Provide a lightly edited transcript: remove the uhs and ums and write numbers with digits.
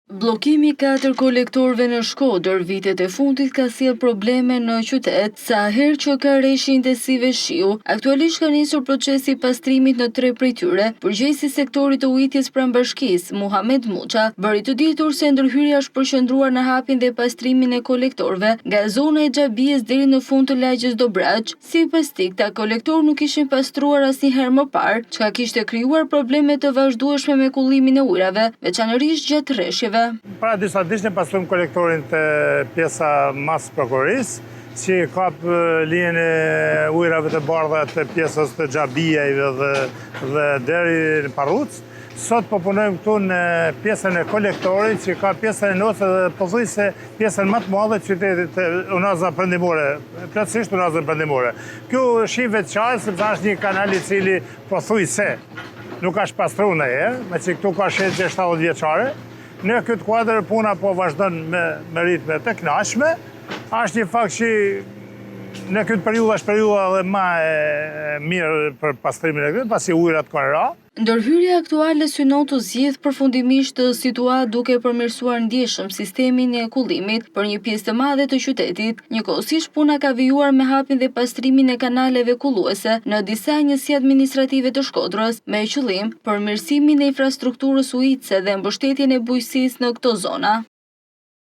Bllokimi 4 kolektorëve në Shkodër vitet e fundit ka sjellë probleme në qytet, sa herë që ka rreshje intensive shiu. Aktualisht ka nisur procesi i pastrimit në 3 prej tyre. Përgjegjësi i sektorit të ujitjes pranë bashkisë, Muhamet Muça, bëri të ditur se ndërhyrja është përqendruar në hapjen dhe pastrimin e kolektorëve nga zona e Xhabijes deri në fund të lagjes Dobraç. Sipas tij, këta kolektorë nuk ishin pastruar asnjëherë më parë, çka kishte krijuar probleme të vazhdueshme me kullimin e ujrave, veçanërisht gjatë rreshjeve. Para disa ditë ne pastrojmë kolektorin të pjesa mas prokurorisë, që kap linjën e ujrave të bardha të pjesës të Xhabijeve dhe deri në Parruc. Sot po punojmë këtu në pjesën e kolektorit, që ka pjesën e Nocës dhe pothuajse pjesën më të madhe të qytetit Unaza Perëndimore, plotësisht Unaza Perëndimore. Kjo është veçantë sepse është një kanal i cili pothuajse nuk është pastruar ndonjëherë, me që këtu ka shetje 70 vjeçare. Në këtë kuadër puna po vazhdon me ritme të kënaqshme. Është një fakt që në këtë periudhë është periudha edhe më e mirë për pastrimin e këtij, pasi ujërat kanë ra. Ndërhyrja aktuale synon të zgjidhë përfundimisht të situatë duke përmirësuar ndjeshëm sistemin e kullimit për një pjesë të madhe të qytetit. Njëkohësisht puna ka vijuar me hapjen dhe pastrimin e kanaleve kulluese në disa njësi administrative të Shkodrës, me qëllim përmirësimin e infrastrukturës ujitse dhe mbështetjen e bujqësisë në këto zona.